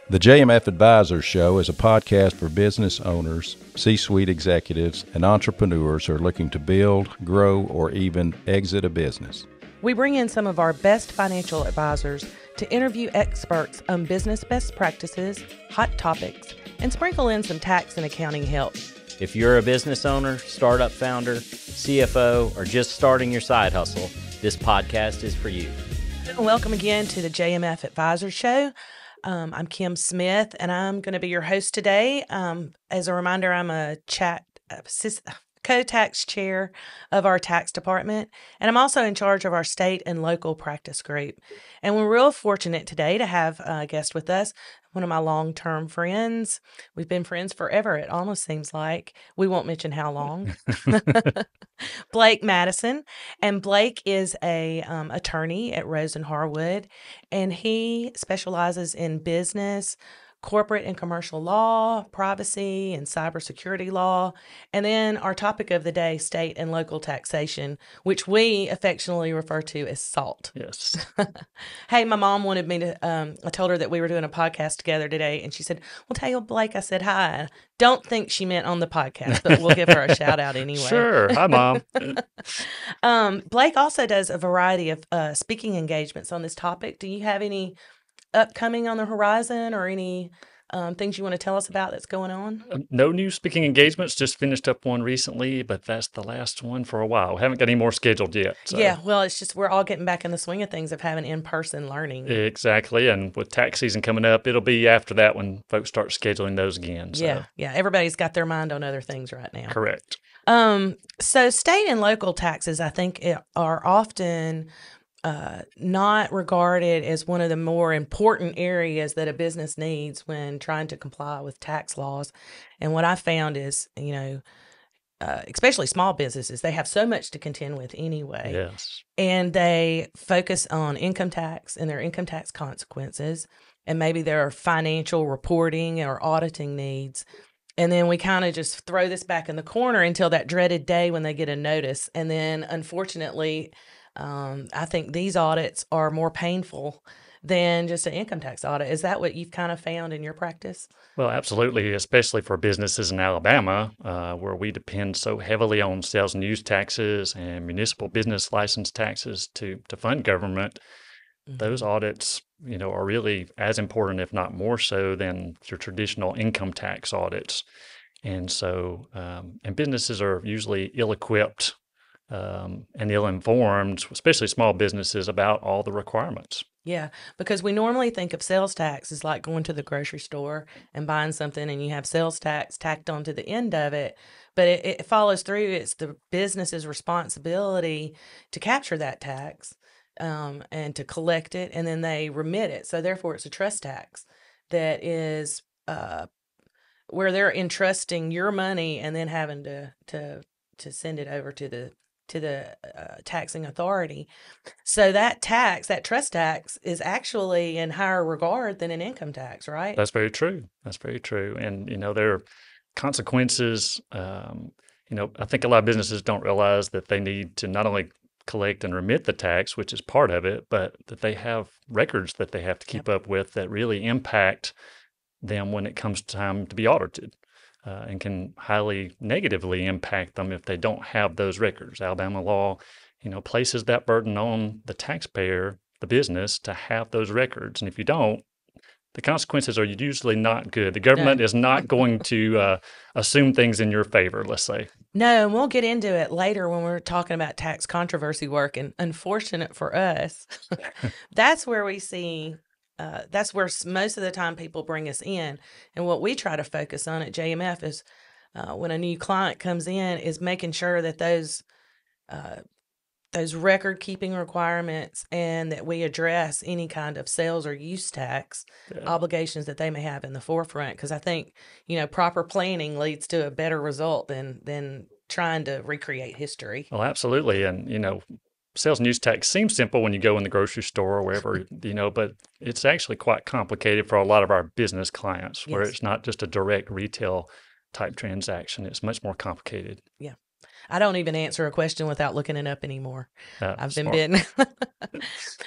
The JMF Advisors Show is a podcast for business owners, C-suite executives, and entrepreneurs who are looking to build, grow, or even exit a business. We bring in some of our best financial advisors to interview experts on business best practices, hot topics, and sprinkle in some tax and accounting help. If you're a business owner, startup founder, CFO, or just starting your side hustle, this podcast is for you. Welcome again to the JMF Advisors Show. I'm Kim Smith, and I'm going to be your host today. As a reminder, I'm a co-tax chair of our tax department, and I'm also in charge of our state and local practice group. And we're real fortunate today to have a guest with us, one of my long-term friends. We've been friends forever, it almost seems like. We won't mention how long. Blake Madison. And Blake is a attorney at Rosen Harwood, and he specializes in business, corporate and commercial law, privacy and cybersecurity law, and then our topic of the day, state and local taxation, which we affectionately refer to as SALT. Yes. Hey, my mom wanted me to, I told her that we were doing a podcast together today, and she said, well, tell Blake I said hi. Don't think she meant on the podcast, but we'll give her a shout out anyway. Sure. Hi, Mom. Blake also does a variety of speaking engagements on this topic. Do you have any upcoming on the horizon or any things you want to tell us about that's going on? No new speaking engagements. Just finished up one recently, but that's the last one for a while. We haven't got any more scheduled yet. So. Yeah, well, it's just we're all getting back in the swing of things of having in-person learning. Exactly. And with tax season coming up, it'll be after that when folks start scheduling those again. So. Yeah. Everybody's got their mind on other things right now. Correct. So state and local taxes, I think, are often not regarded as one of the more important areas that a business needs when trying to comply with tax laws. And what I found is, especially small businesses, they have so much to contend with anyway. Yes. And they focus on income tax and their income tax consequences, and maybe their financial reporting or auditing needs. And then we kind of just throw this back in the corner until that dreaded day when they get a notice. And then, unfortunately, I think these audits are more painful than just an income tax audit. Is that what you've kind of found in your practice? Well, absolutely, especially for businesses in Alabama, where we depend so heavily on sales and use taxes and municipal business license taxes to fund government. Mm-hmm. Those audits, are really as important, if not more so, than your traditional income tax audits. And so, and businesses are usually ill-equipped and ill-informed, especially small businesses, about all the requirements. Yeah, because we normally think of sales tax as like going to the grocery store and buying something and you have sales tax tacked onto the end of it, but it follows through. It's the business's responsibility to capture that tax and to collect it, and then they remit it. So therefore, it's a trust tax that is where they're entrusting your money and then having to send it over to the taxing authority. So that trust tax is actually in higher regard than an income tax, right? That's very true. And, there are consequences. I think a lot of businesses don't realize that they need to not only collect and remit the tax, which is part of it, but that they have records that they have to keep up with that really impact them when it comes time to be audited. And can highly negatively impact them if they don't have those records. Alabama law, places that burden on the taxpayer, the business, to have those records. And if you don't, the consequences are usually not good. The government is not going to assume things in your favor, let's say. No, and we'll get into it later when we're talking about tax controversy work. And unfortunate for us, that's where we see that's where most of the time people bring us in. And what we try to focus on at JMF is when a new client comes in is making sure that those record keeping requirements and that we address any kind of sales or use tax obligations that they may have in the forefront. Because I think, proper planning leads to a better result than trying to recreate history. Well, absolutely. And, sales and use tax seems simple when you go in the grocery store or wherever, but it's actually quite complicated for a lot of our business clients where it's not just a direct retail type transaction. It's much more complicated. Yeah. I don't even answer a question without looking it up anymore. I've been Smart. bitten.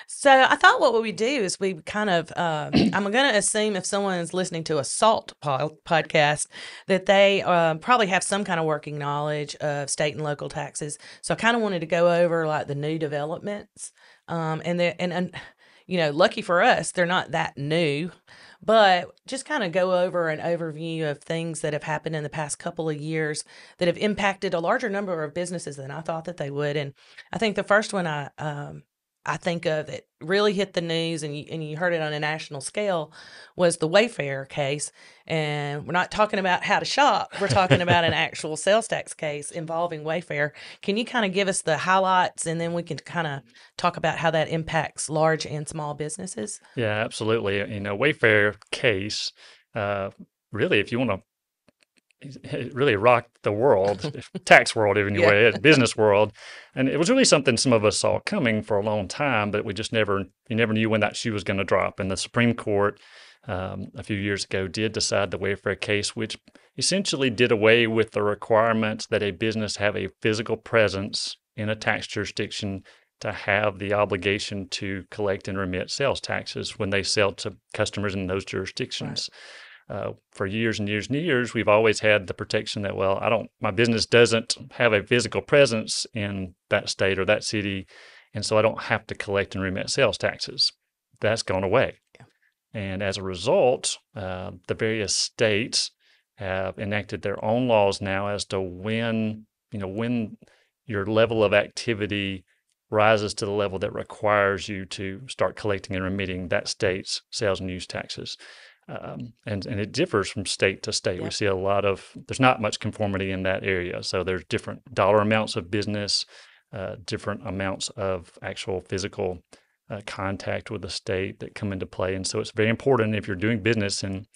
So I thought what we do is we kind of, I'm going to assume if someone is listening to a SALT podcast that they probably have some kind of working knowledge of state and local taxes. So I kind of wanted to go over like the new developments, and you know, lucky for us, they're not that new, but just kind of go over an overview of things that have happened in the past couple of years that have impacted a larger number of businesses than I thought that they would. And I think the first one I think of that really hit the news and you heard it on a national scale was the Wayfair case. And we're not talking about how to shop. We're talking about an actual sales tax case involving Wayfair. Can you kind of give us the highlights and then we can kind of talk about how that impacts large and small businesses? Yeah, absolutely. You know, Wayfair case, really, if you want to, it really rocked the world, tax world anyway, business world. And it was really something some of us saw coming for a long time, but we just you never knew when that shoe was going to drop. And the Supreme Court a few years ago did decide the Wayfair case, which essentially did away with the requirement that a business have a physical presence in a tax jurisdiction to have the obligation to collect and remit sales taxes when they sell to customers in those jurisdictions. Right. For years and years and years, we've always had the protection that, well, my business doesn't have a physical presence in that state or that city, and so I don't have to collect and remit sales taxes. That's gone away. Yeah. And as a result, the various states have enacted their own laws now as to when your level of activity rises to the level that requires you to start collecting and remitting that state's sales and use taxes. And it differs from state to state. Yep. We see there's not much conformity in that area. So there's different dollar amounts of business, different amounts of actual physical contact with the state that come into play. And so it's very important if you're doing business in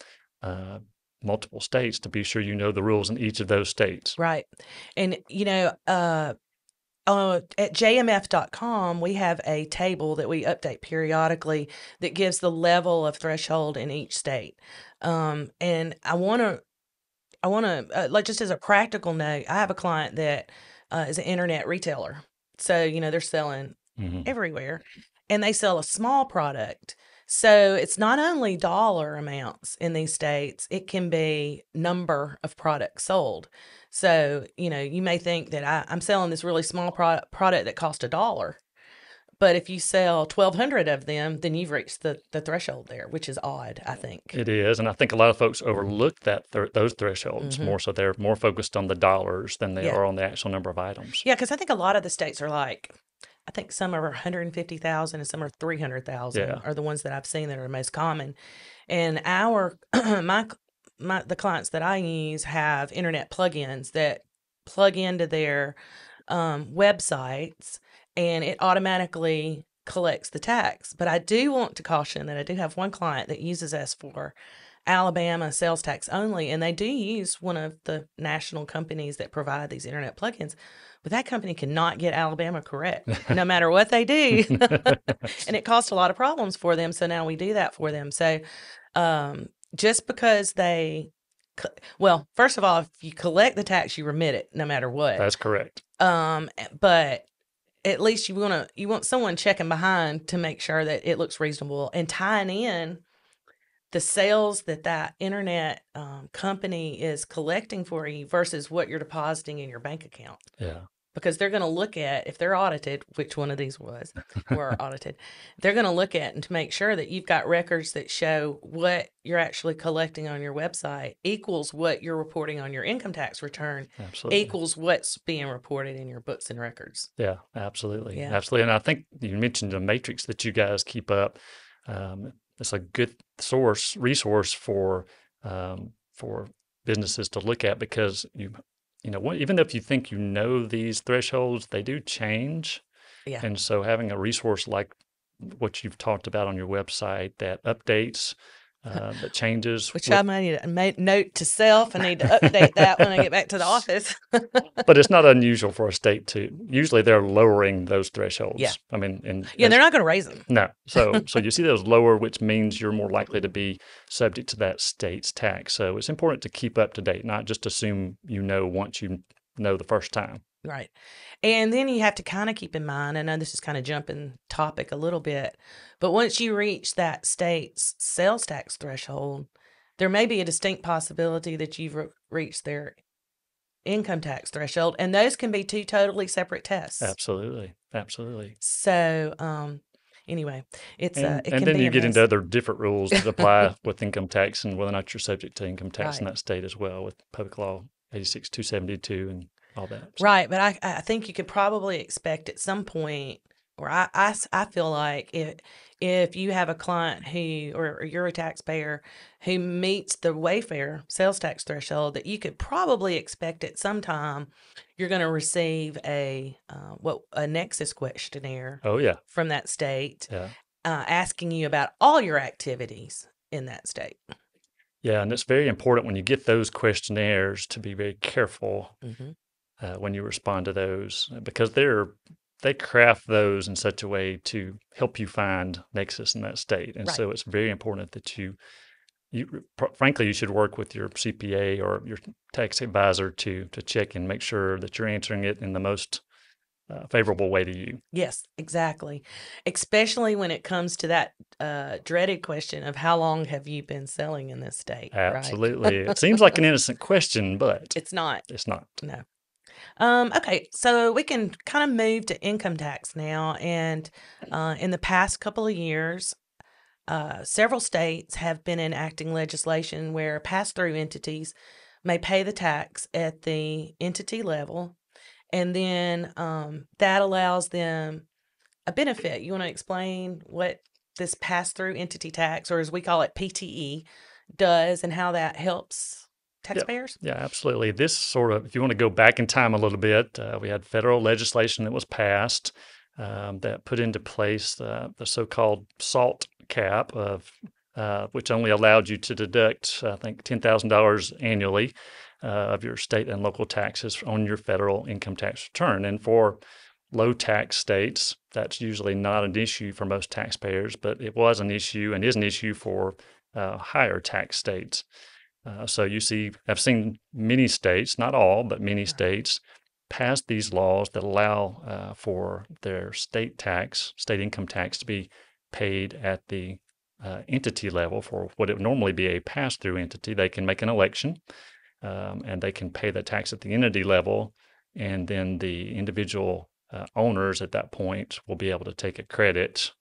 multiple states to be sure you know the rules in each of those states. Right. And, at jmf.com, we have a table that we update periodically that gives the level of threshold in each state. And I want to, like, just as a practical note, I have a client that is an internet retailer. So, they're selling everywhere and they sell a small product. So it's not only dollar amounts in these states, it can be number of products sold. So, you may think that I'm selling this really small product that cost $1. But if you sell 1,200 of them, then you've reached the threshold there, which is odd, I think. It is. And I think a lot of folks overlook those thresholds more. So they're more focused on the dollars than they are on the actual number of items. Yeah, because I think a lot of the states are like, I think some are 150,000 and some are 300,000 are the ones that I've seen that are the most common. And the clients that I use have internet plugins that plug into their websites, and it automatically collects the tax. But I do want to caution that I do have one client that uses us for Alabama sales tax only, and they do use one of the national companies that provide these internet plugins. But that company cannot get Alabama correct, no matter what they do. And it caused a lot of problems for them. So now we do that for them. So just because first of all, if you collect the tax, you remit it no matter what. That's correct. But at least you want someone checking behind to make sure that it looks reasonable and tying in the sales that internet company is collecting for you versus what you're depositing in your bank account. Yeah. Because they're going to look at, if they're audited, which one of these were audited, they're going to look at and to make sure that you've got records that show what you're actually collecting on your website equals what you're reporting on your income tax return, absolutely, equals what's being reported in your books and records. Yeah, absolutely. Yeah. Absolutely. And I think you mentioned the matrix that you guys keep up. It's a good resource for businesses to look at because even if you think these thresholds, they do change. Yeah. And so having a resource like what you've talked about on your website that updates, that changes. Which I need to note to self. I need to update that when I get back to the office. But it's not unusual for a state to. Usually they're lowering those thresholds. Yeah. I mean, they're not going to raise them. No. So you see those lower, which means you're more likely to be subject to that state's tax. So it's important to keep up to date, not just assume once you know the first time. Right. And then you have to kind of keep in mind, I know this is kind of jumping topic a little bit, but once you reach that state's sales tax threshold, there may be a distinct possibility that you've reached their income tax threshold, and those can be two totally separate tests. Absolutely. Absolutely. So, anyway, it And can then be you a get into mess. other different rules that apply with income tax and whether or not you're subject to income tax in Right. that state as well with Public Law 86272 and all that. So, Right, but I think you could probably expect at some point, or I feel like if you have a client who, or you're a taxpayer who meets the Wayfair sales tax threshold, that you could probably expect at some time you're going to receive a nexus questionnaire oh, yeah. from that state, Yeah. asking you about all your activities in that state. Yeah. And it's very important when you get those questionnaires to be very careful Mm-hmm. when you respond to those because they craft those in such a way to help you find nexus in that state. And Right. so it's very important that you frankly, you should work with your CPA or your tax advisor to check and make sure that you're answering it in the most favorable way to you. Yes, exactly. Especially when it comes to that dreaded question of how long have you been selling in this state, right? Absolutely. It seems like an innocent question, but It's not. it's not. No. Okay, so we can kind of move to income tax now. And in the past couple of years, several states have been enacting legislation where pass-through entities may pay the tax at the entity level, and then that allows them a benefit. You want to explain what this pass-through entity tax, or as we call it, PTE, does and how that helps taxpayers? Yeah, absolutely. This sort of, if you want to go back in time a little bit, we had federal legislation that was passed that put into place the so-called SALT cap of which only allowed you to deduct, I think, $10,000 annually of your state and local taxes on your federal income tax return. And for low tax states, that's usually not an issue for most taxpayers, but it was an issue and is an issue for higher tax states. So I've seen many states, not all, but many states pass these laws that allow for their state income tax to be paid at the entity level for what it would normally be a pass-through entity. They can make an election and they can pay the tax at the entity level, and then the individual owners at that point will be able to take a credit,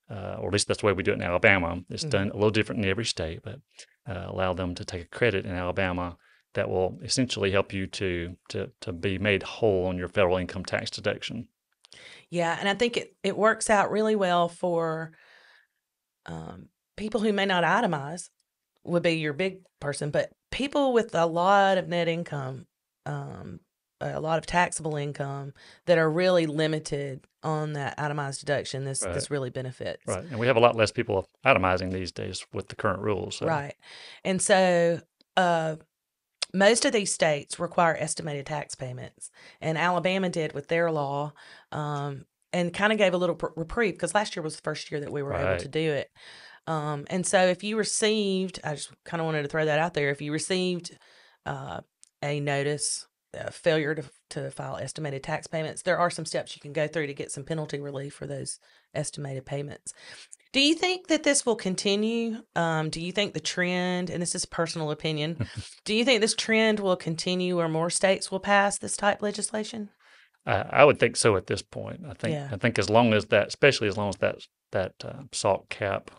or at least that's the way we do it in Alabama. It's done a little different in every state, but allow them to take a credit in Alabama that will essentially help you to be made whole on your federal income tax deduction. Yeah, and I think it works out really well for people who may not itemize, would be your big person, but people with a lot of net income, a lot of taxable income that are really limited on that itemized deduction, this really benefits. Right. And we have a lot less people itemizing these days with the current rules. So. Right. And so most of these states require estimated tax payments, and Alabama did with their law, and kind of gave a little reprieve because last year was the first year that we were able to do it. And so if you received, I just kind of wanted to throw that out there, if you received a notice, failure to file estimated tax payments, there are some steps you can go through to get some penalty relief for those estimated payments. Do you think that this will continue? Do you think the trend, and this is personal opinion, do you think this trend will continue where more states will pass this type legislation? I would think so at this point. I think as long as that, especially as long as that SALT cap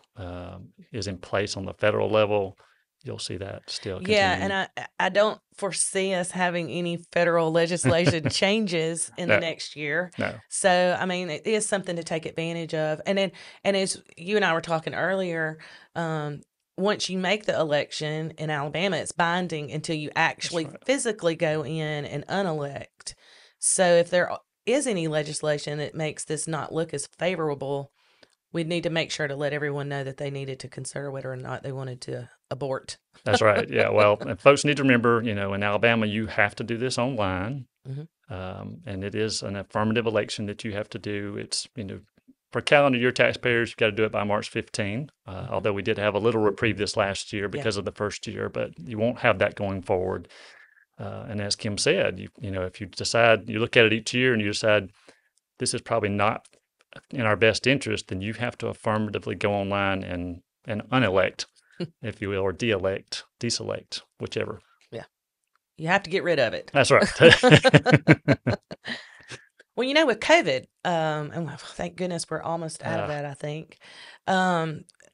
is in place on the federal level, you'll see that still continue. Yeah, and I don't foresee us having any federal legislation changes in the next year. No. So, I mean, it is something to take advantage of. And as you and I were talking earlier, once you make the election in Alabama, it's binding until you actually physically go in and unelect. So if there is any legislation that makes this not look as favorable, we'd need to make sure to let everyone know that they needed to consider whether or not they wanted to abort. That's right. Yeah. Well, and folks need to remember, in Alabama, you have to do this online. And it is an affirmative election that you have to do. It's, for calendar year taxpayers, you've got to do it by March 15, although we did have a little reprieve this last year because of the first year, but you won't have that going forward. And as Kim said, if you decide, you look at it each year and you decide this is probably not in our best interest, then you have to affirmatively go online and unelect, if you will, or deselect, whichever. Yeah. You have to get rid of it. That's right. Well, with COVID, and thank goodness we're almost out of that, I think,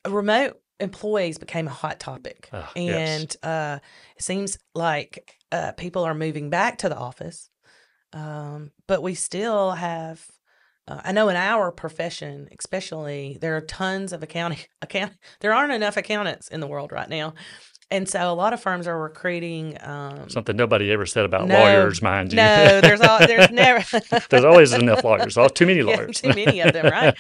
remote employees became a hot topic. Yes. And it seems like people are moving back to the office, but we still have, I know in our profession, especially, there are tons of there aren't enough accountants in the world right now. And so a lot of firms are recruiting. Something nobody ever said about lawyers, mind you. No, there's never. There's always enough lawyers. Too many lawyers. Too many of them, right?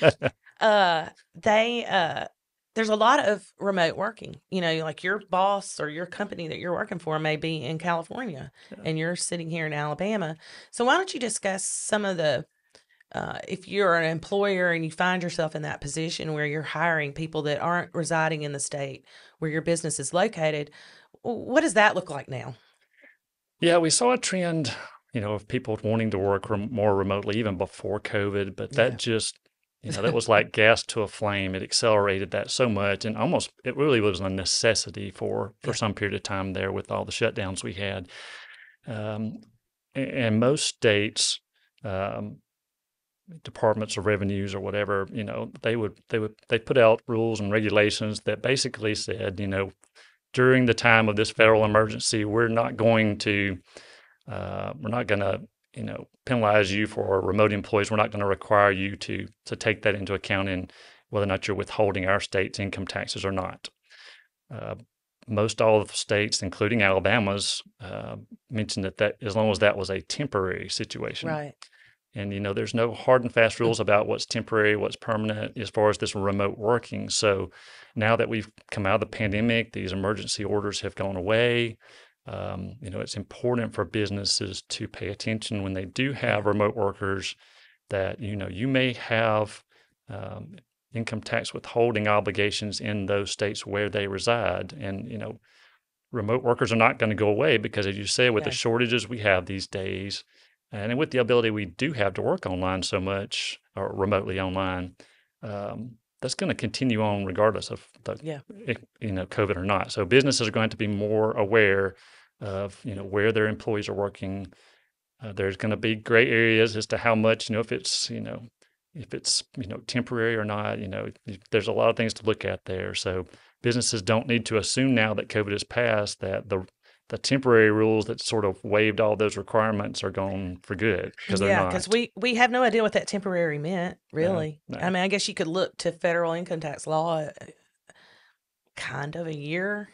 There's a lot of remote working. Like your boss or your company that you're working for may be in California, and you're sitting here in Alabama. So why don't you discuss some of the if you're an employer and you find yourself in that position where you're hiring people that aren't residing in the state where your business is located, what does that look like now? Yeah, we saw a trend, of people wanting to work more remotely even before COVID, but that just, that was like gas to a flame. It accelerated that so much, and it really was a necessity for some period of time there with all the shutdowns we had. And most states, departments of revenues or whatever, they put out rules and regulations that basically said, during the time of this federal emergency, we're not going to penalize you for remote employees. We're not going to require you to take that into account in whether or not you're withholding our state's income taxes or not. Most all of the states, including Alabama's, mentioned that as long as that was a temporary situation. Right. And, there's no hard and fast rules about what's temporary, what's permanent as far as this remote working. So now that we've come out of the pandemic, these emergency orders have gone away. It's important for businesses to pay attention when they do have remote workers that, you may have income tax withholding obligations in those states where they reside. And, remote workers are not going to go away because, as you say, with the shortages we have these days, and with the ability we do have to work online so much, or remotely online, that's going to continue on regardless of COVID or not. So businesses are going to be more aware of where their employees are working. There's going to be gray areas as to how much if it's temporary or not. There's a lot of things to look at there. So businesses don't need to assume now that COVID has passed that the temporary rules that sort of waived all those requirements are gone for good, because they're not. Yeah, because we have no idea what that temporary meant, really. No. I mean, I guess you could look to federal income tax law, kind of a year,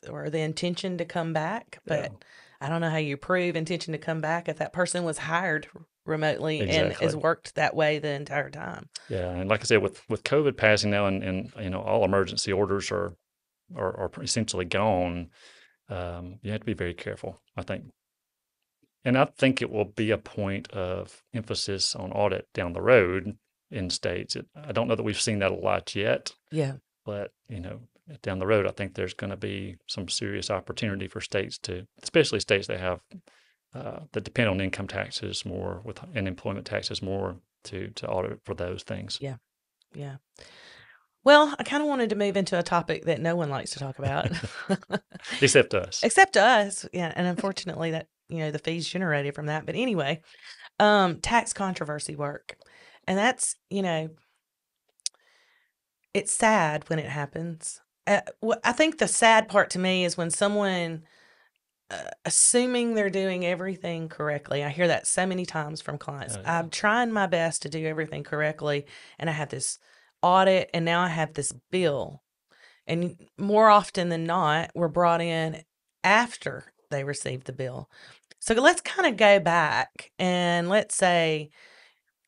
or the intention to come back. But I don't know how you prove intention to come back if that person was hired remotely and has worked that way the entire time. Yeah, and like I said, with COVID passing now, and all emergency orders are essentially gone. You have to be very careful, I think. And I think it will be a point of emphasis on audit down the road in states. I don't know that we've seen that a lot yet. Yeah. But, down the road, I think there's going to be some serious opportunity for states especially states that have, that depend on income taxes more and employment taxes more to audit for those things. Yeah. Yeah. Well, I kind of wanted to move into a topic that no one likes to talk about. Except us. Except us. Yeah. And unfortunately that, the fees generated from that. But anyway, tax controversy work. And that's, it's sad when it happens. I think the sad part to me is when someone, assuming they're doing everything correctly. I hear that so many times from clients. I'm trying my best to do everything correctly, and I have this audit, and now I have this bill. And more often than not, we're brought in after they receive the bill. So let's kind of go back, and let's say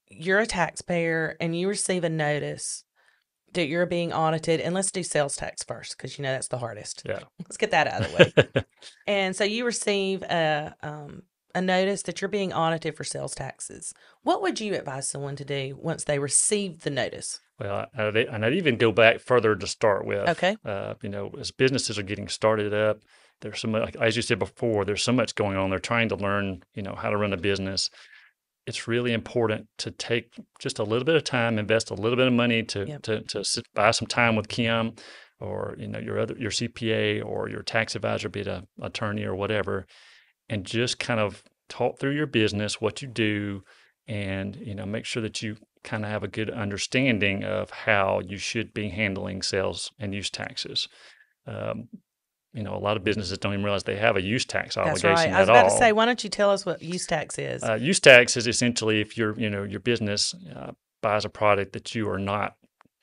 you're a taxpayer and you receive a notice that you're being audited, and let's do sales tax first, because that's the hardest. Yeah. Let's get that out of the way. And so you receive a a notice that you're being audited for sales taxes, what would you advise someone to do once they receive the notice? Well, and I'd even go back further to start with. Okay. As businesses are getting started up, there's so much, like, as you said before, there's so much going on. They're trying to learn, how to run a business. It's really important to take just a little bit of time, invest a little bit of money to buy some time with Kim, or your CPA or your tax advisor, be it an attorney or whatever, and just kind of talk through your business, what you do, and make sure that you kind of have a good understanding of how you should be handling sales and use taxes. A lot of businesses don't even realize they have a use tax obligation That's right. I was about to say, why don't you tell us what use tax is? Use tax is essentially if your business buys a product that you are not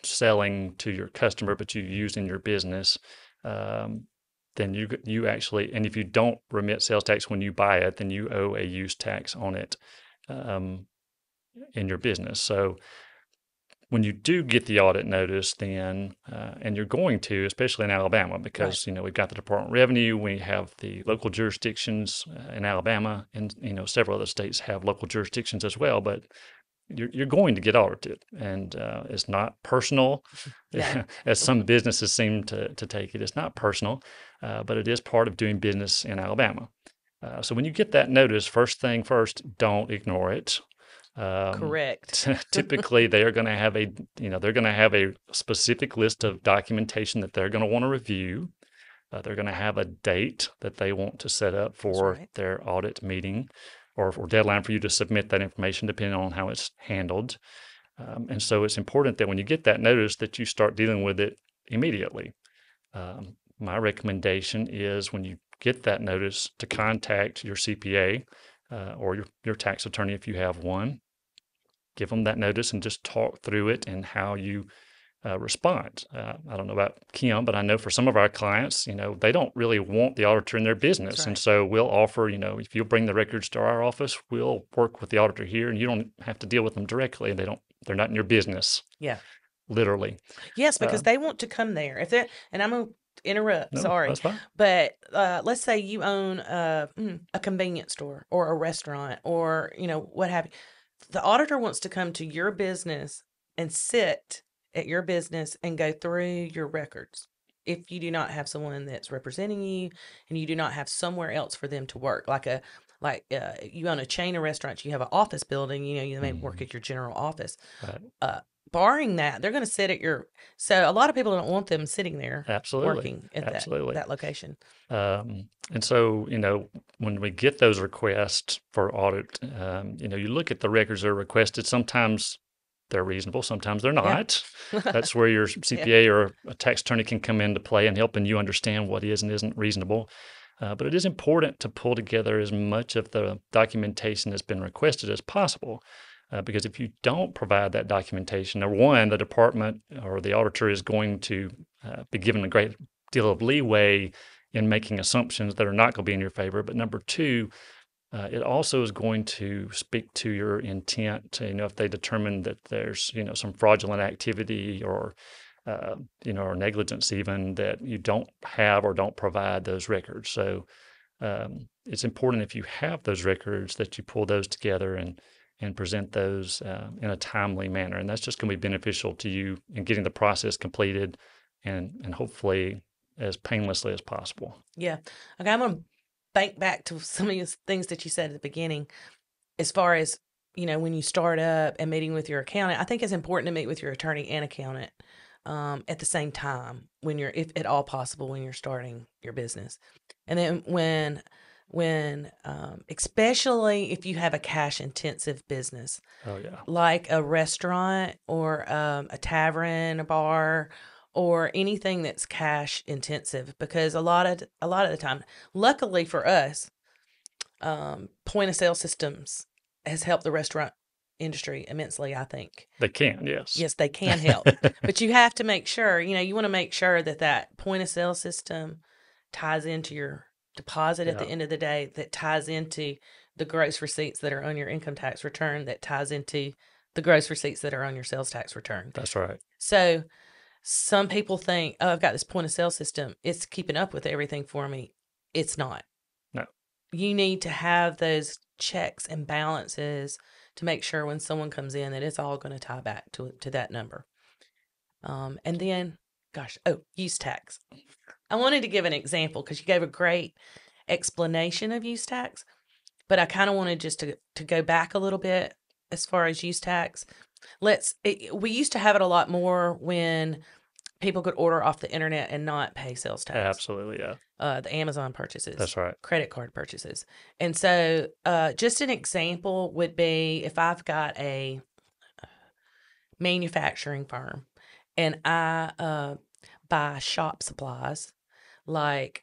selling to your customer, but you use in your business, then you actually, and if you don't remit sales tax when you buy it, then you owe a use tax on it in your business. So when you do get the audit notice, then, and you're going to, especially in Alabama, because, we've got the Department of Revenue, we have the local jurisdictions in Alabama, and, several other states have local jurisdictions as well, but you're going to get audited, and it's not personal, as some businesses seem to take it. It's not personal, but it is part of doing business in Alabama. So when you get that notice, first thing first, don't ignore it. Correct. Typically, they are going to have a specific list of documentation that they're going to want to review. They're going to have a date that they want to set up for their audit meeting, or deadline for you to submit that information, depending on how it's handled. And so it's important that when you get that notice, that you start dealing with it immediately. My recommendation is, when you get that notice, to contact your CPA or your tax attorney if you have one. Give them that notice and just talk through it and how you respond. I don't know about Kim, but I know for some of our clients, they don't really want the auditor in their business. Right. And so we'll offer, if you'll bring the records to our office, we'll work with the auditor here, and you don't have to deal with them directly, and they're not in your business. Yeah. Literally. Yes, because they want to come there. And I'm going to interrupt, sorry. That's fine. But let's say you own a convenience store or a restaurant, or, what have you. The auditor wants to come to your business and sit at your business and go through your records. If you do not have someone that's representing you, and you do not have somewhere else for them to work, like you own a chain of restaurants, you have an office building, you may work at your general office. Right. Barring that, they're going to sit at so a lot of people don't want them sitting there working at that location. And so, when we get those requests for audit, you look at the records that are requested. Sometimes they're reasonable, sometimes they're not. Yeah. That's where your CPA or a tax attorney can come into play and helping you understand what is and isn't reasonable. But it is important to pull together as much of the documentation that's been requested as possible. Because if you don't provide that documentation, number one, the department or the auditor is going to be given a great deal of leeway in making assumptions that are not going to be in your favor. But number two, it also is going to speak to your intent. If they determine that there's some fraudulent activity or or negligence, even, that you don't have or don't provide those records. So it's important, if you have those records, that you pull those together and present those in a timely manner. And that's just going to be beneficial to you in getting the process completed and hopefully as painlessly as possible. Yeah. Okay, I'm going to think back to some of the things that you said at the beginning, as far as, when you start up and meeting with your accountant. I think it's important to meet with your attorney and accountant at the same time, if at all possible, when you're starting your business. And then when especially if you have a cash intensive business, like a restaurant or a tavern, a bar, or anything that's cash intensive, because a lot of the time, luckily for us, point of sale systems has helped the restaurant industry immensely. I think they can. Yes, they can help. But you have to make sure, you want to make sure that point of sale system ties into your deposit at the end of the day, that ties into the gross receipts that are on your income tax return, that ties into the gross receipts that are on your sales tax return. That's right. So some people think, I've got this point of sale system, it's keeping up with everything for me. It's not. No. you need to have those checks and balances to make sure when someone comes in that it's all going to tie back to that number. And then, use tax. I wanted to give an example because you gave a great explanation of use tax, but I kind of wanted just to go back a little bit as far as use tax. We used to have it a lot more when people could order off the internet and not pay sales tax. Absolutely, yeah. The Amazon purchases. That's right. Credit card purchases. And so just an example would be if I've got a manufacturing firm and I buy shop supplies like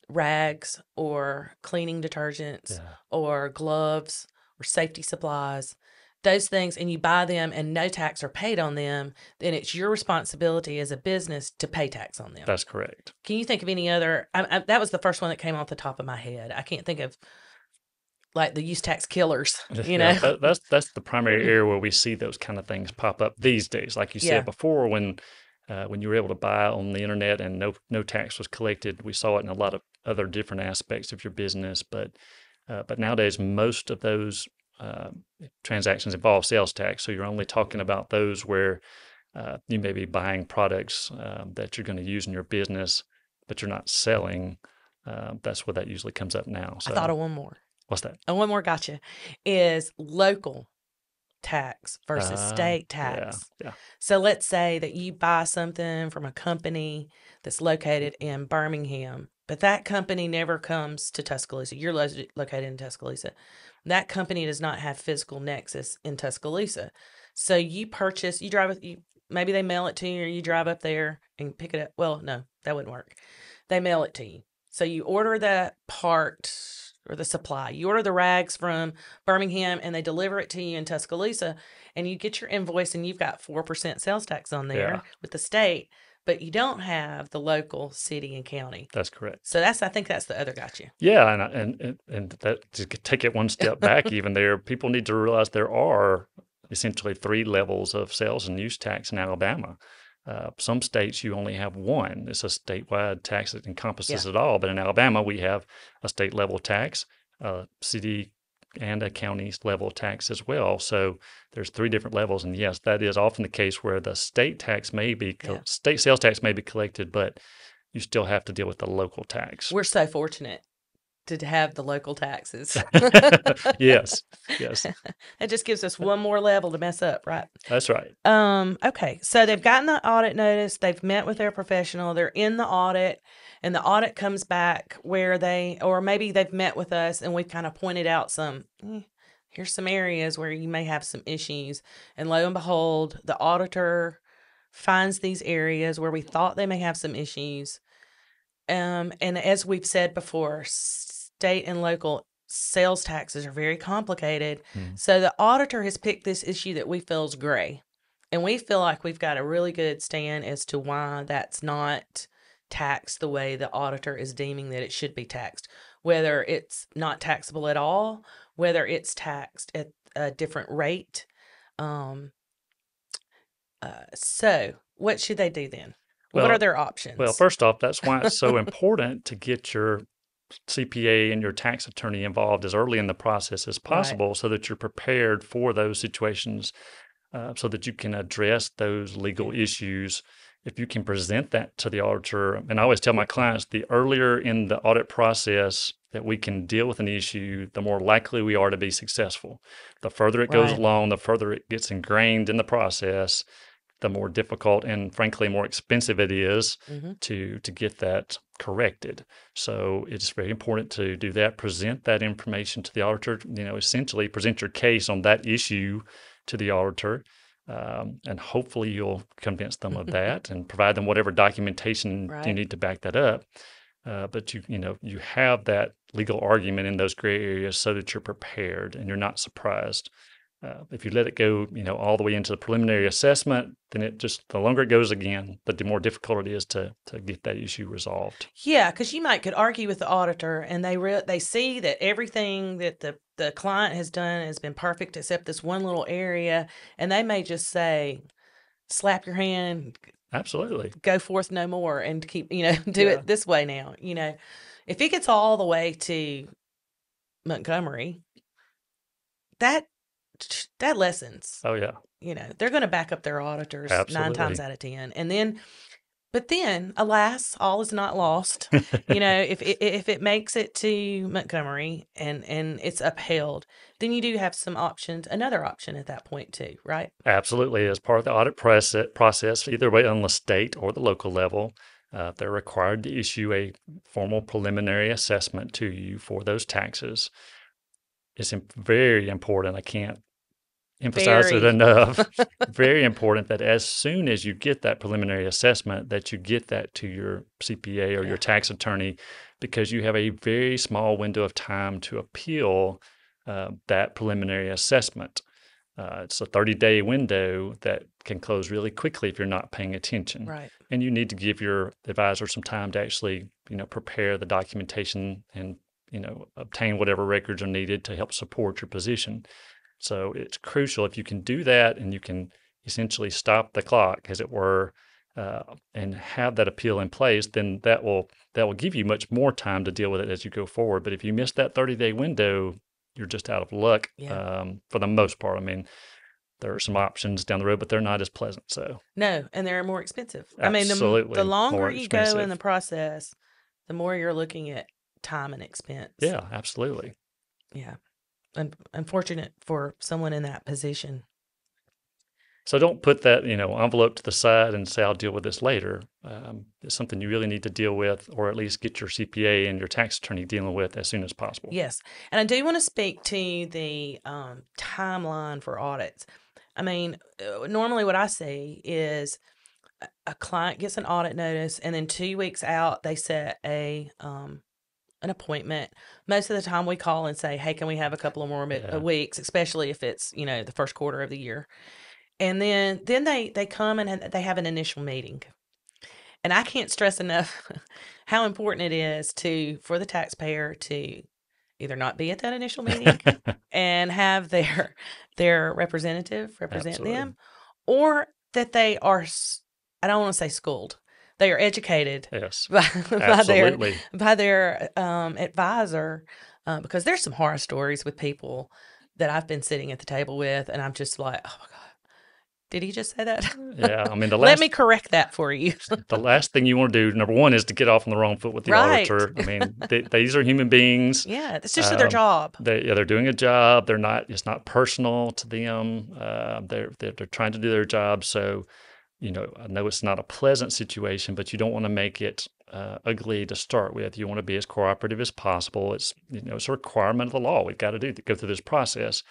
rags or cleaning detergents or gloves or safety supplies, those things, and you buy them and no tax are paid on them, then it's your responsibility as a business to pay tax on them. That's correct. Can you think of any other? That was the first one that came off the top of my head. I can't think of like the use tax killers, you know? That's the primary area where we see those kind of things pop up these days. Like you said before, when you were able to buy on the internet and no tax was collected, we saw it in a lot of other different aspects of your business. But nowadays, most of those transactions involve sales tax. So you're only talking about those where you may be buying products that you're going to use in your business, but you're not selling. That's where that usually comes up now. So, I thought of one more. What's that? One more gotcha is local tax versus state tax. Yeah. So let's say that you buy something from a company that's located in Birmingham, but that company never comes to Tuscaloosa. You're located in Tuscaloosa. That company does not have physical nexus in Tuscaloosa. So you maybe they mail it to you or you drive up there and pick it up. Well, no, that wouldn't work. They mail it to you. So you order that part or the supply. You order the rags from Birmingham and they deliver it to you in Tuscaloosa, and you get your invoice and you've got 4% sales tax on there with the state, but you don't have the local city and county. That's correct. So I think that's the other gotcha. Yeah, and that to take it one step back even there, people need to realize there are essentially 3 levels of sales and use tax in Alabama. Some states you only have one. It's a statewide tax that encompasses it all. But in Alabama, we have a state level tax, a city and a county level tax as well. So there's 3 different levels. And yes, that is often the case where the state tax state sales tax may be collected, but you still have to deal with the local tax. We're so fortunate to have the local taxes. Yes. It just gives us one more level to mess up, right? That's right. Okay, so they've gotten the audit notice, they've met with their professional, they're in the audit, and the audit comes back where or maybe they've met with us and we've kind of pointed out here's some areas where you may have some issues. And lo and behold, the auditor finds these areas where we thought they may have some issues. And as we've said before, state and local sales taxes are very complicated. So the auditor has picked this issue that we feel is gray. And we feel like we've got a really good stand as to why that's not taxed the way the auditor is deeming that it should be taxed. Whether it's not taxable at all, whether it's taxed at a different rate. So what should they do then? What are their options? Well, first off, that's why it's so important to get your CPA and your tax attorney involved as early in the process as possible so that you're prepared for those situations so that you can address those legal issues. If you can present that to the auditor, and I always tell my clients, the earlier in the audit process that we can deal with an issue, the more likely we are to be successful. The further it goes along, the further it gets ingrained in the process, the more difficult and frankly more expensive it is to get that corrected. So it's very important to do that, present that information to the auditor, essentially present your case on that issue to the auditor. And hopefully you'll convince them of that and provide them whatever documentation you need to back that up. But you have that legal argument in those gray areas so that you're prepared and you're not surprised. If you let it go, all the way into the preliminary assessment, then the longer it goes again, the more difficult it is to get that issue resolved. Yeah, because you could argue with the auditor and they see that everything that the client has done has been perfect except this one little area, and they may just say, slap your hand. Absolutely. Go forth no more and keep, do it this way now, If it gets all the way to Montgomery, that lessens. Oh yeah, They're going to back up their auditors 9 times absolutely. out of 10. But then, alas, all is not lost. If it makes it to Montgomery and it's upheld, then you do have another option at that point too, right? Absolutely. As part of the audit process, either way on the state or the local level, they're required to issue a formal preliminary assessment to you for those taxes. It's very important. I can't emphasize it Very. enough. Very important that as soon as you get that preliminary assessment, that you get that to your CPA or your tax attorney, because you have a very small window of time to appeal that preliminary assessment. It's a 30-day window that can close really quickly if you're not paying attention. Right. And you need to give your advisor some time to actually, prepare the documentation and, obtain whatever records are needed to help support your position. So it's crucial if you can do that and you can essentially stop the clock, as it were, and have that appeal in place, then that will give you much more time to deal with it as you go forward. But if you miss that 30-day window, you're just out of luck for the most part. I mean, there are some options down the road, but they're not as pleasant. So no, and they're more expensive. Absolutely, I mean, the longer more you go in expensive. the process, the more you're looking at time and expense. Yeah, absolutely. Yeah. Unfortunate for someone in that position. So don't put that, envelope to the side and say, I'll deal with this later. It's something you really need to deal with, or at least get your CPA and your tax attorney dealing with as soon as possible. Yes. And I do want to speak to the timeline for audits. I mean, normally what I see is a client gets an audit notice, and then 2 weeks out, they set an appointment. Most of the time we call and say, hey, can we have a couple of more weeks, especially if it's, the first quarter of the year. And then they come and they have an initial meeting. And I can't stress enough how important it is for the taxpayer to either not be at that initial meeting and have their representative represent Absolutely. them, or that they are, I don't want to say schooled, they are educated Yes, by absolutely. their advisor, because there's some horror stories with people that I've been sitting at the table with, and I'm just like, oh my God, did he just say that? Yeah, I mean, Let me correct that for you. the last thing you want to do, number one, is to get off on the wrong foot with the Right. auditor. I mean, these are human beings. Yeah, it's just their job. They're doing a job. It's not personal to them. They're trying to do their job. So, I know it's not a pleasant situation, but you don't want to make it ugly to start with. You want to be as cooperative as possible. It's it's a requirement of the law. We've got to go through this process.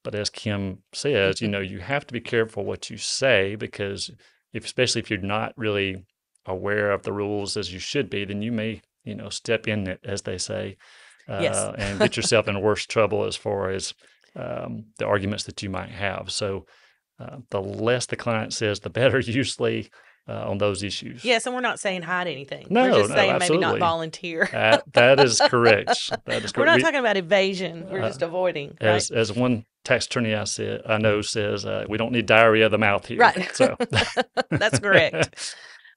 But as Kim says, you have to be careful what you say, because especially if you're not really aware of the rules as you should be, then you may, step in it, as they say, Yes. and get yourself in worse trouble as far as the arguments that you might have. So the less the client says, the better usually on those issues. Yes, and we're not saying hide anything. No, we're just no, saying absolutely. maybe not volunteer. That is correct. That is correct. We're not talking about evasion. We're just avoiding. Right? As one tax attorney I know says, we don't need diarrhea of the mouth here. Right. So That's correct.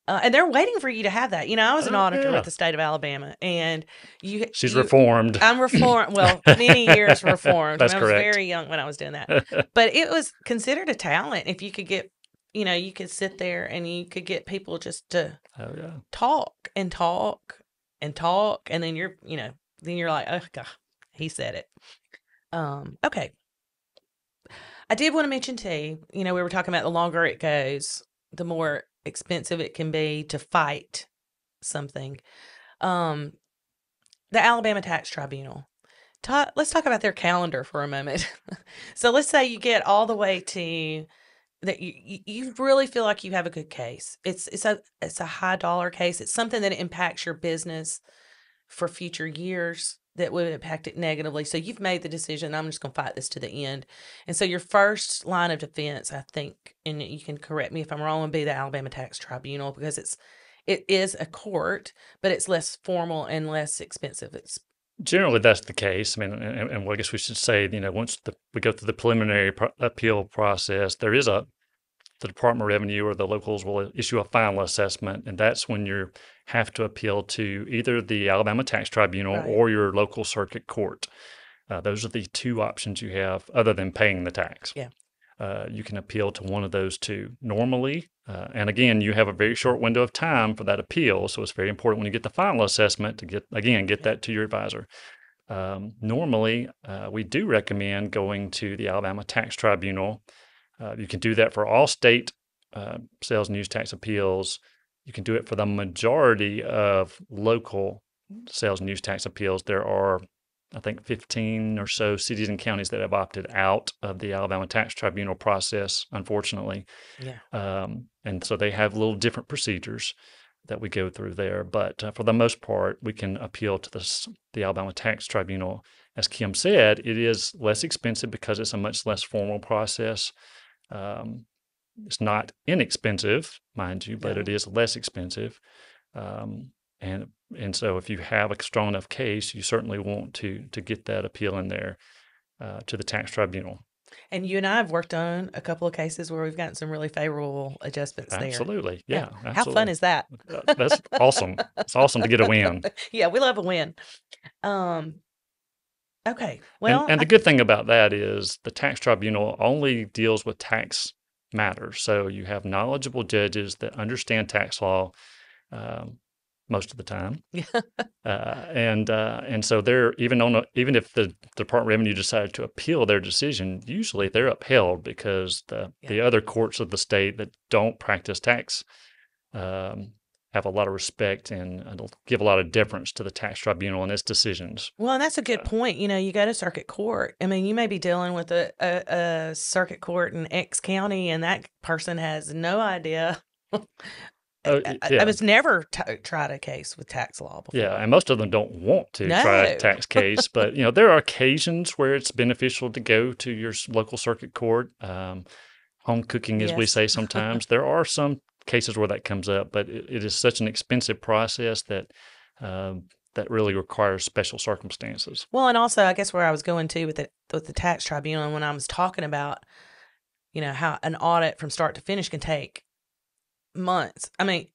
And they're waiting for you to have that. I was an auditor with the state of Alabama, and she's reformed. I'm reformed. Well, many years reformed. That's I correct. was very young when I was doing that. But it was considered a talent if you could get, you could sit there and you could get people just to talk and talk and talk, and then you're like, oh God, he said it. Okay. I did want to mention too, we were talking about the longer it goes, the more expensive it can be to fight something. The Alabama Tax Tribunal. Let's talk about their calendar for a moment. So let's say you get all the way to that you really feel like you have a good case. It's a high dollar case. It's something that impacts your business for future years that would impact it negatively. So you've made the decision, I'm just going to fight this to the end. And so your first line of defense, I think, and you can correct me if I'm wrong, would be the Alabama Tax Tribunal, because it is a court, but it's less formal and less expensive. Generally, that's the case. I mean, and I guess we should say, once we go through the preliminary appeal process, there is a the Department of Revenue or the locals will issue a final assessment, and that's when you have to appeal to either the Alabama Tax Tribunal Right. or your local circuit court. Those are the two options you have other than paying the tax. Yeah. You can appeal to one of those two. Normally, and again, you have a very short window of time for that appeal, so it's very important when you get the final assessment to get that to your advisor. Normally, we do recommend going to the Alabama Tax Tribunal. You can do that for all state sales and use tax appeals. You can do it for the majority of local sales and use tax appeals. There are, I think, 15 or so cities and counties that have opted out of the Alabama Tax Tribunal process, unfortunately. Yeah. And so they have little different procedures that we go through there. But for the most part, we can appeal to the Alabama Tax Tribunal. As Kim said, it is less expensive because it's a much less formal process. It's not inexpensive, mind you, but No. it is less expensive. And so if you have a strong enough case, you certainly want to get that appeal in there to the tax tribunal. And you and I have worked on a couple of cases where we've gotten some really favorable adjustments there. Absolutely. Yeah. Absolutely. How fun is that? That's awesome. It's awesome to get a win. Yeah, we love a win. Okay. Well, and the good thing about that is the tax tribunal only deals with tax matters. So you have knowledgeable judges that understand tax law most of the time. And so they're even if the Department of Revenue decided to appeal their decision, usually they're upheld because the other courts of the state that don't practice tax have a lot of respect and give a lot of deference to the tax tribunal and its decisions. Well, and that's a good point. You know, you go to circuit court. I mean, you may be dealing with a circuit court in X county, and that person has no idea. I was never tried a case with tax law before. Yeah, and most of them don't want to try a tax case, but there are occasions where it's beneficial to go to your local circuit court. Home cooking, as we say sometimes. There are some cases where that comes up, but it is such an expensive process that that really requires special circumstances. Well, and also, I guess where I was going to with the tax tribunal, and when I was talking about, how an audit from start to finish can take months. I mean,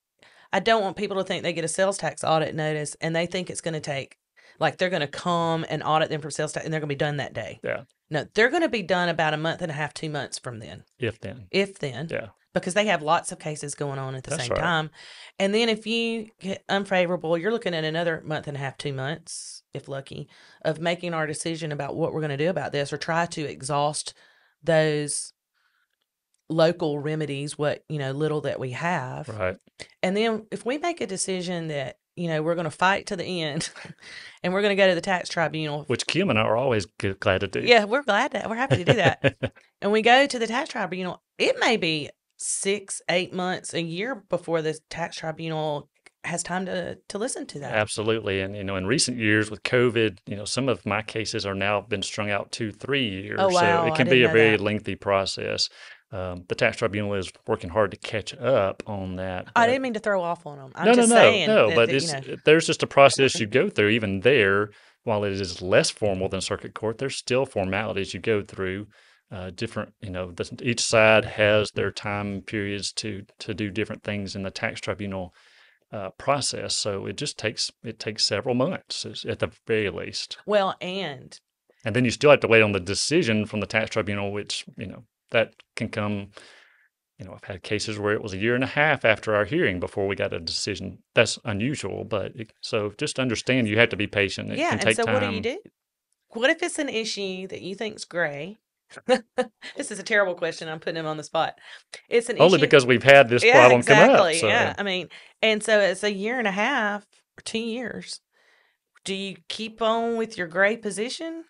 I don't want people to think they get a sales tax audit notice and they think it's going to take, like they're going to come and audit them for sales tax and they're going to be done that day. Yeah. No, they're going to be done about a month and a half, 2 months from then. If then. Yeah. Because they have lots of cases going on at the same time. And then if you get unfavorable, you're looking at another month and a half, 2 months, if lucky, of making our decision about what we're going to do about this or try to exhaust those local remedies, what, little that we have. Right. And then if we make a decision that, we're going to fight to the end and we're going to go to the tax tribunal. Which Kim and I are always glad to do. Yeah, we're happy to do that. And we go to the tax tribunal. It may be 6, 8 months, a year before the tax tribunal has time to listen to that. Absolutely. And, in recent years with COVID, some of my cases are now been strung out 2-3 years. Oh, wow. So it can be a very lengthy process. The tax tribunal is working hard to catch up on that. I didn't mean to throw off on them. I'm just saying. No, but there's just a process you go through. Even there, while it is less formal than circuit court, there's still formalities you go through. Different, each side has their time periods to do different things in the tax tribunal process. So it takes several months at the very least. Well, and then you still have to wait on the decision from the tax tribunal, which, that can come, I've had cases where it was 1.5 years after our hearing before we got a decision. That's unusual, but so just understand you have to be patient. It can take time. What do you do? What if it's an issue that you think's gray? This is a terrible question. I'm putting him on the spot. It's an only issue because we've had this problem come up. So. Yeah, I mean, and so it's 1.5 years or 2 years. Do you keep on with your gray position?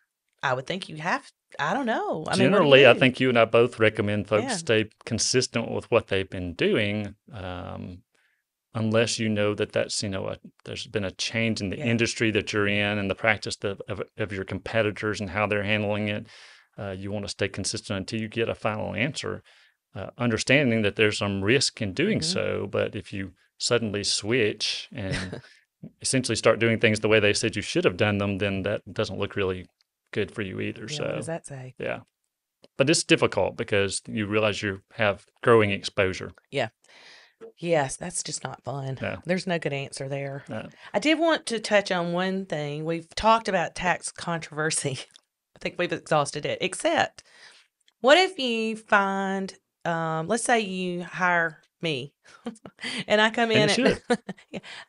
I would think you have. I don't know. Generally, I think you and I both recommend folks stay consistent with what they've been doing, unless that's there's been a change in the industry that you're in and the practice of your competitors and how they're handling it. You want to stay consistent until you get a final answer, understanding that there's some risk in doing so. But if you suddenly switch and essentially start doing things the way they said you should have done them, then that doesn't look really good for you either. Yeah, so what does that say? Yeah. but it's difficult because you realize you have growing exposure. Yeah. Yes, that's just not fun. No. There's no good answer there. No. I did want to touch on one thing. We've talked about tax controversy. I think we've exhausted it, except what if you find, let's say you hire me and I come in And you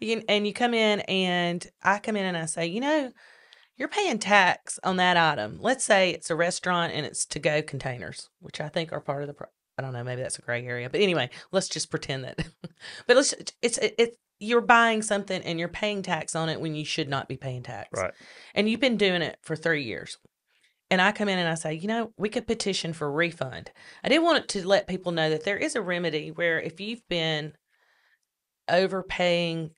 should. and you come in and I come in and I say, you're paying tax on that item. Let's say it's a restaurant and it's to-go containers, which I think are part of the I don't know, maybe that's a gray area. But anyway, let's just pretend that. But it's you're buying something and you're paying tax on it when you should not be paying tax. Right. And you've been doing it for 3 years. And I come in and I say, we could petition for a refund. I did want to let people know that there is a remedy where if you've been overpaying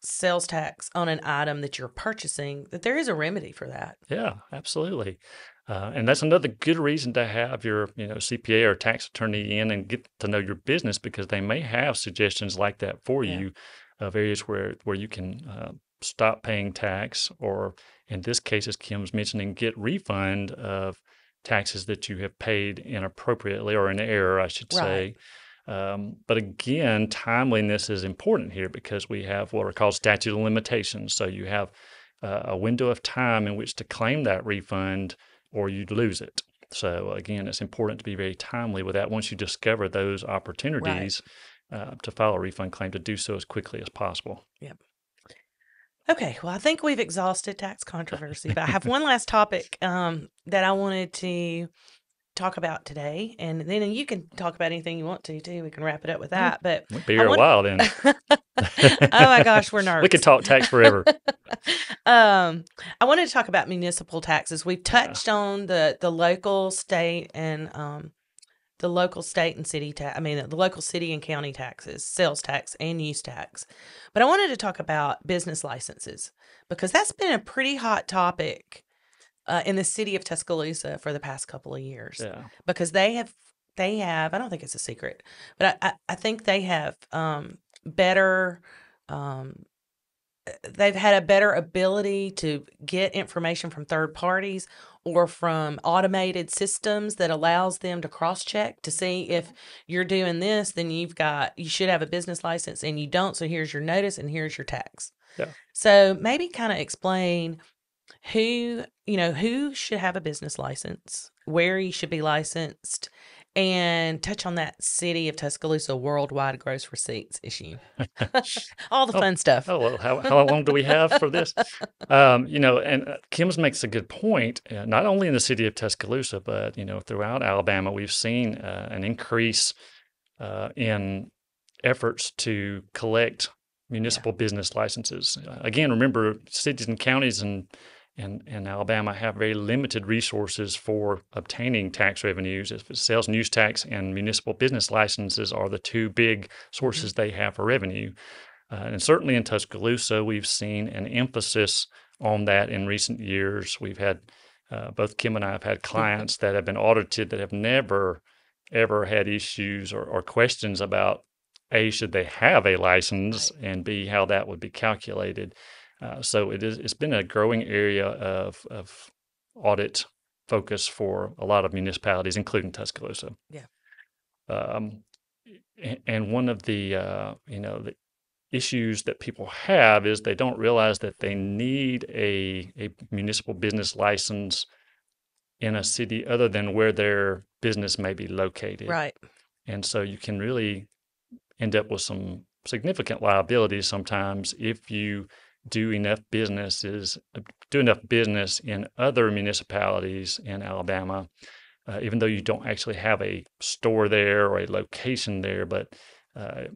sales tax on an item that you're purchasing, that there is a remedy for that. Yeah, absolutely. And that's another good reason to have your CPA or tax attorney in and get to know your business, because they may have suggestions like that for you of areas where you can stop paying tax, or in this case, as Kim's mentioning, get refund of taxes that you have paid inappropriately or in error, I should say. But again, timeliness is important here because we have what are called statute of limitations. So you have a window of time in which to claim that refund or you'd lose it. So again, it's important to be very timely with that. Once you discover those opportunities to file a refund claim, to do so as quickly as possible. Yep. Okay, well, I think we've exhausted tax controversy, but I have one last topic that I wanted to talk about today, and then you can talk about anything you want to too. We can wrap it up with that. But we'll be here a while then. Oh my gosh, we're nerds. We could talk tax forever. I wanted to talk about municipal taxes. We've touched on the local, state, and the local state and city tax. I mean, the local city and county taxes, sales tax and use tax. But I wanted to talk about business licenses because that's been a pretty hot topic in the city of Tuscaloosa for the past couple of years. Yeah. Because they have, I don't think it's a secret, but I think they have better, they've had a better ability to get information from third parties or from automated systems that allows them to cross-check to see if you're doing this, then you should have a business license and you don't. So here's your notice and here's your tax. Yeah. So maybe kind of explain who should have a business license, where you should be licensed, and touch on that city of Tuscaloosa worldwide gross receipts issue. All the fun stuff. Oh, well, how long do we have for this? And Kim's makes a good point. Not only in the city of Tuscaloosa, but, throughout Alabama, we've seen an increase in efforts to collect municipal business licenses. Again, remember, cities and counties and Alabama have very limited resources for obtaining tax revenues. Sales and use tax and municipal business licenses are the two big sources they have for revenue. And certainly in Tuscaloosa, we've seen an emphasis on that in recent years. We've had, both Kim and I have had clients that have been audited that have never, ever had issues or questions about, A, should they have a license, and B, how that would be calculated. So it's been a growing area of audit focus for a lot of municipalities, including Tuscaloosa. Yeah. And one of the the issues that people have is they don't realize that they need a municipal business license in a city other than where their business may be located. Right. And so you can really end up with some significant liabilities sometimes if you do enough business in other municipalities in Alabama, even though you don't actually have a store there or a location there. But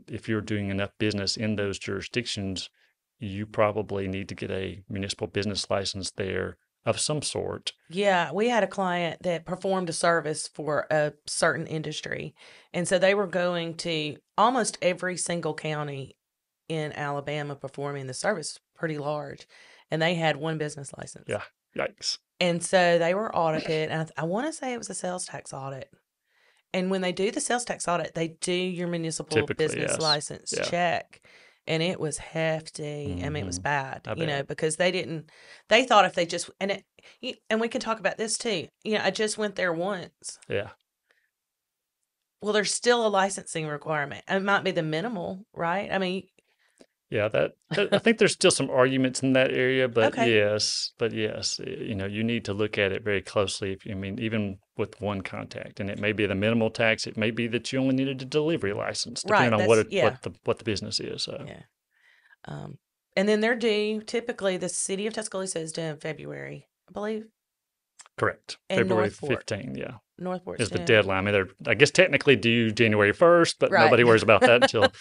if you're doing enough business in those jurisdictions, you probably need to get a municipal business license there of some sort. Yeah, we had a client that performed a service for a certain industry. And so they were going to almost every single county in Alabama performing the service, pretty large. And they had one business license. Yeah, yikes. And so they were audited. And I want to say it was a sales tax audit. And when they do the sales tax audit, they do your municipal Typically, business yes. license Yeah. check. and it was hefty. I mean, it was bad, I you know, bet. because they thought if they just, and we can talk about this too. You know, I just went there once. Yeah. Well, there's still a licensing requirement. It might be the minimal, right? I mean, Yeah, I think there's still some arguments in that area, okay, but yes, you know, you need to look at it very closely. If you, I mean, even with one contact, and it may be the minimal tax, it may be that you only needed a delivery license, depending right. on That's yeah, what the business is. So yeah. And then they're due. Typically, the city of Tuscaloosa is due in February, I believe, correct, and February 15. Yeah, Northport's is the due in deadline. I mean, they're I guess technically due January 1st, but right. nobody worries about that until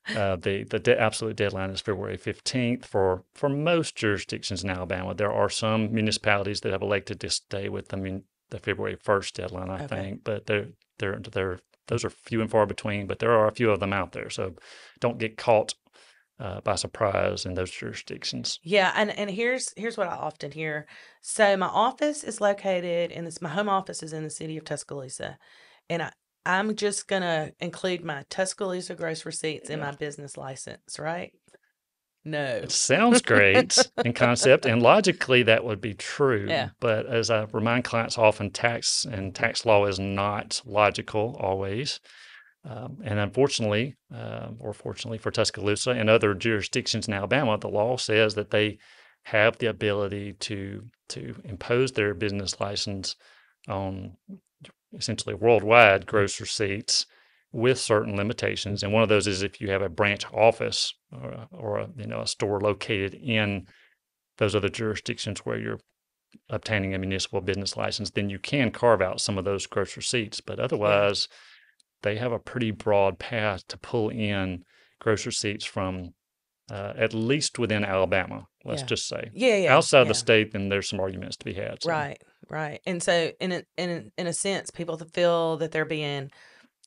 the absolute deadline is February 15th for most jurisdictions in Alabama. There are some municipalities that have elected to stay with the February 1st deadline, I Okay. think, but they're those are few and far between, but there are a few of them out there. So don't get caught by surprise in those jurisdictions. Yeah, and here's what I often hear. So my office is located my home office is in the city of Tuscaloosa, and I'm just gonna include my Tuscaloosa gross receipts in Yeah. my business license, right? No. It sounds great in concept, and logically that would be true. Yeah. But as I remind clients often, tax law is not logical always. And unfortunately, or fortunately for Tuscaloosa and other jurisdictions in Alabama, the law says that they have the ability to impose their business license on essentially worldwide gross receipts with certain limitations. And one of those is if you have a branch office or a store located in those other jurisdictions where you're obtaining a municipal business license, then you can carve out some of those gross receipts. But Yeah. otherwise, they have a pretty broad path to pull in gross receipts from at least within Alabama, let's Yeah. just say. Yeah. Outside the Yeah. state, then there's some arguments to be had. So. Right. Right. And so in a sense, people feel that they're being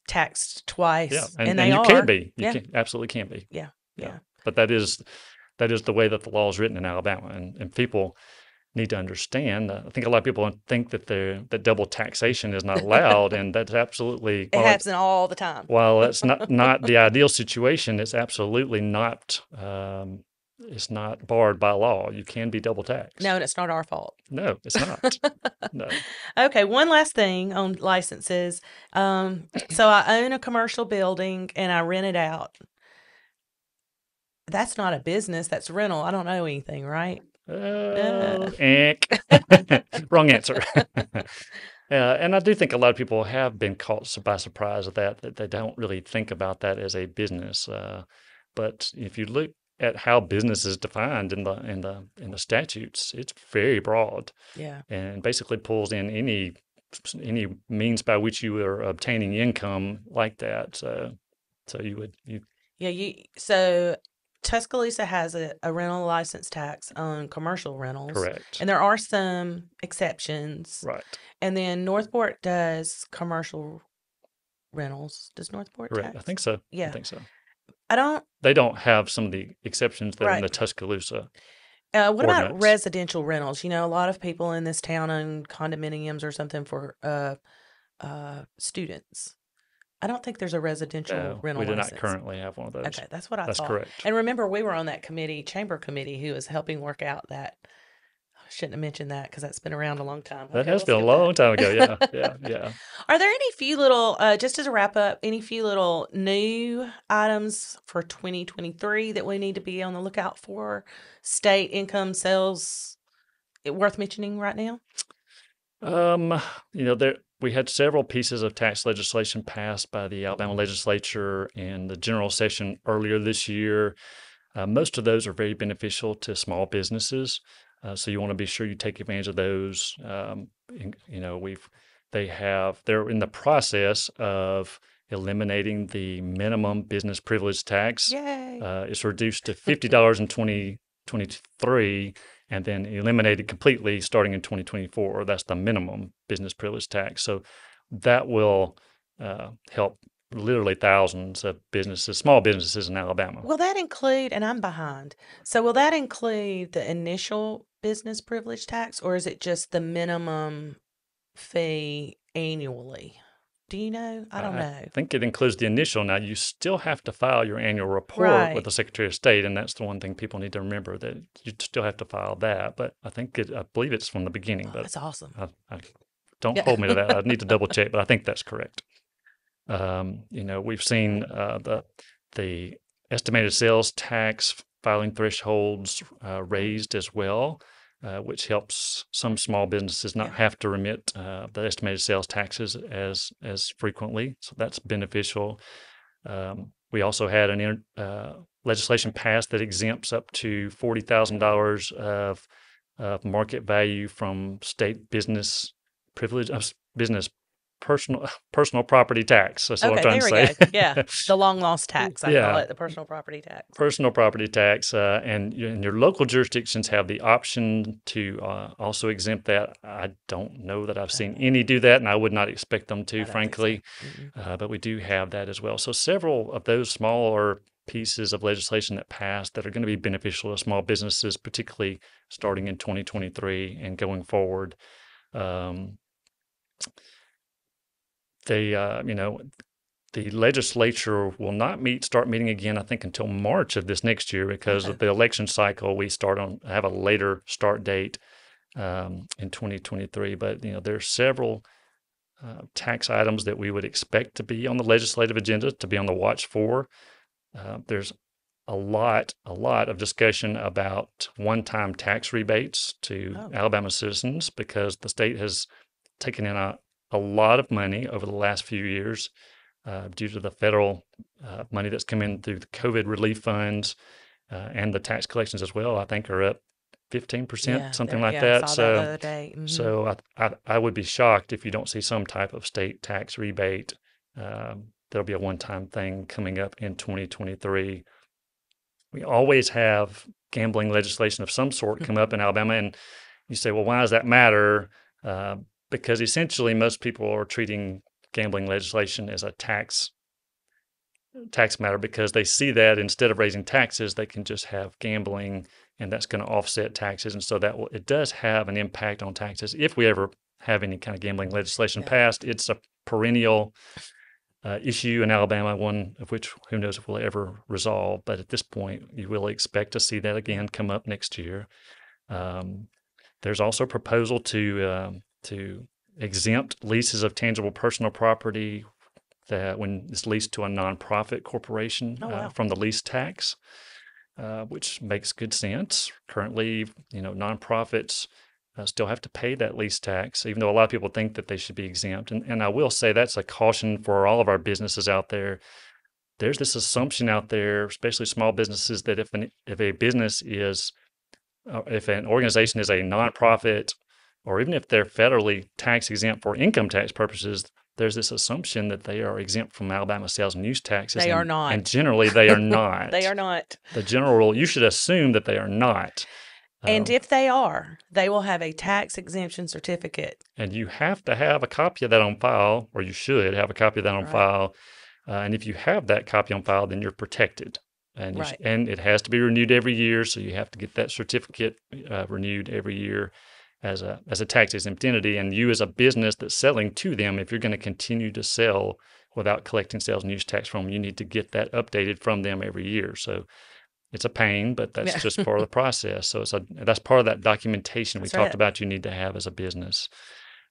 taxed Yeah, twice, and they you can are. be. You Yeah. can absolutely can be. Yeah. Yeah. But that is the way that the law is written in Alabama, and people need to understand. I think a lot of people think that double taxation is not allowed, and that's absolutely It happens all the time. while that's not the ideal situation, it's absolutely not. It's not barred by law. You can be double taxed. No, and it's not our fault. No, it's not. No. Okay, one last thing on licenses. So I own a commercial building and I rent it out. That's not a business, that's rental. I don't know anything, right? Wrong answer. And I do think a lot of people have been caught by surprise at that they don't really think about that as a business. But if you look at how business is defined in the statutes, it's very broad. Yeah. And basically pulls in any means by which you are obtaining income like that. So So Tuscaloosa has a rental license tax on commercial rentals. correct. And there are some exceptions. Right. And then Northport does commercial rentals. Does Northport Correct. tax? I think so. Yeah. I think so. They don't have some of the exceptions that are in the Right. Tuscaloosa. What about Ordinance. residential rentals? You know, a lot of people in this town own condominiums or something for students. I don't think there's a residential No, rental we do license. not currently have one of those. Okay, that's what I That's thought. correct. And remember, we were on that chamber committee, who was helping work out that. I shouldn't have mentioned that because that's been around a long time. That Okay, has we'll been a skip long that. time ago. Yeah. Are there any few little, just as a wrap up, any few little new items for 2023 that we need to be on the lookout for? State income sales worth mentioning right now? We had several pieces of tax legislation passed by the Alabama legislature in the general session earlier this year. Most of those are very beneficial to small businesses. So you want to be sure you take advantage of those. They're in the process of eliminating the minimum business privilege tax. Yay. It's reduced to $50 in 2023 and then eliminated completely starting in 2024. That's the minimum business privilege tax. So that will help literally thousands of businesses, small businesses in Alabama. Will that include, and I'm behind, so will that include the initial business privilege tax, or is it just the minimum fee annually? Do you know? I don't know. I think it includes the initial. Now, you still have to file your annual report Right. with the Secretary of State, and that's the one thing people need to remember, that you still have to file that. But I believe it's from the beginning. Oh, But that's awesome. I don't Yeah. hold me to that. I need to double check, but I think that's correct. We've seen the estimated sales tax filing thresholds raised as well, which helps some small businesses not have to remit the estimated sales taxes as frequently. So that's beneficial. We also had an legislation passed that exempts up to $40,000 of market value from state business privilege, business personal property tax. That's what I'm Okay, trying there to we say. go. Yeah, the long lost tax, I call Yeah, it, the personal property tax. personal property tax, and your local jurisdictions have the option to also exempt that. I don't know that I've seen any do that, and I would not expect them to, I don't think so. frankly. Mm-mm. But we do have that as well. So several of those smaller pieces of legislation that passed that are going to be beneficial to small businesses, particularly starting in 2023 and going forward. The legislature will not start meeting again, I think, until March of this next year because of the election cycle. We have a later start date in 2023. But there are several tax items that we would expect to be on the legislative agenda, to be on the watch for. There's a lot of discussion about one-time tax rebates to Alabama citizens because the state has taken in a lot of money over the last few years due to the federal money that's come in through the COVID relief funds and the tax collections as well. I think are up 15%, something like that. I saw that the other day. Mm-hmm. So I would be shocked if you don't see some type of state tax rebate. There'll be a one-time thing coming up in 2023. We always have gambling legislation of some sort come up in Alabama, and you say, well, why does that matter? Because essentially most people are treating gambling legislation as a tax matter because they see that instead of raising taxes, they can just have gambling, and that's going to offset taxes. And so it does have an impact on taxes. If we ever have any kind of gambling legislation passed, it's a perennial issue in Alabama, one of which who knows if we'll ever resolve. But at this point, you will expect to see that again come up next year. There's also a proposal to exempt leases of tangible personal property that when it's leased to a nonprofit corporation from the lease tax, which makes good sense. Currently, nonprofits still have to pay that lease tax, even though a lot of people think that they should be exempt. And I will say that's a caution for all of our businesses out there. There's this assumption out there, especially small businesses, that if an organization is a nonprofit, or even if they're federally tax exempt for income tax purposes, there's this assumption that they are exempt from Alabama sales and use taxes. They are not. And generally, they are not. They are not. The general rule, you should assume that they are not. And if they are, they will have a tax exemption certificate. And you have to have a copy of that on file, or you should have a copy of that on file. And if you have that copy on file, then you're protected. And, and it has to be renewed every year, so you have to get that certificate renewed every year as a tax exempt entity. And you as a business that's selling to them, if you're going to continue to sell without collecting sales and use tax from them, you need to get that updated from them every year. So it's a pain, but that's just part of the process. So that's part of that documentation we talked about you need to have as a business.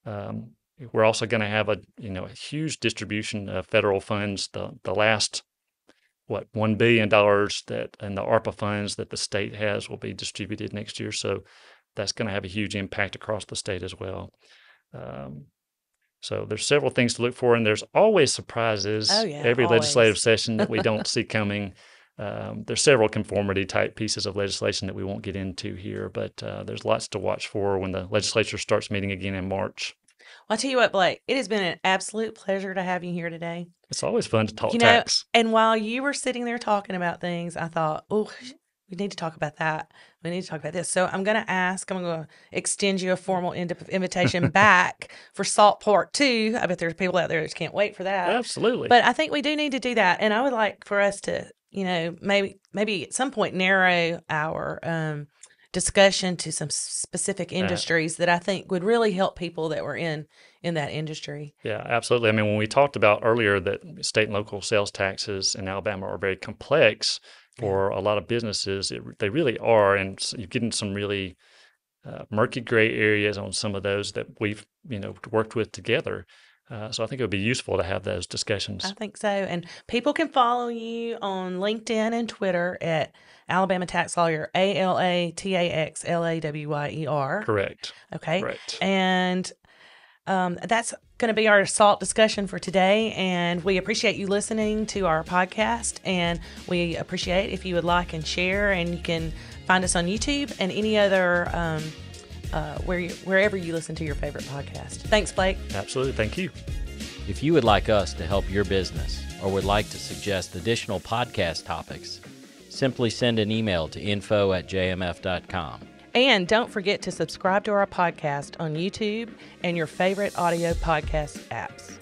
We're also going to have a huge distribution of federal funds. The last $1 billion that and the ARPA funds that the state has will be distributed next year. So that's going to have a huge impact across the state as well. So there's several things to look for, and there's always surprises every legislative session that we don't see coming. There's several conformity type pieces of legislation that we won't get into here, but there's lots to watch for when the legislature starts meeting again in March. Well, I'll tell you what, Blake, it has been an absolute pleasure to have you here today. It's always fun to talk tax. And while you were sitting there talking about things, I thought, oh, we need to talk about that. We need to talk about this. So I'm going to extend you a formal invitation back for SALT Part 2. I bet there's people out there that can't wait for that. Absolutely. But I think we do need to do that. And I would like for us to, maybe at some point narrow our discussion to some specific industries that I think would really help people that were in that industry. Yeah, absolutely. I mean, when we talked about earlier that state and local sales taxes in Alabama are very complex for a lot of businesses, they really are, and you're getting some really murky gray areas on some of those that we've worked with together. So I think it would be useful to have those discussions. I think so. And people can follow you on LinkedIn and Twitter at Alabama Tax Lawyer, ALATAXLAWYER. Correct. Okay. Correct. And that's going to be our SALT discussion for today. And we appreciate you listening to our podcast. And we appreciate if you would like and share. And you can find us on YouTube and any other wherever you listen to your favorite podcast. Thanks, Blake. Absolutely. Thank you. If you would like us to help your business or would like to suggest additional podcast topics, simply send an email to info@jmf.com. And don't forget to subscribe to our podcast on YouTube and your favorite audio podcast apps.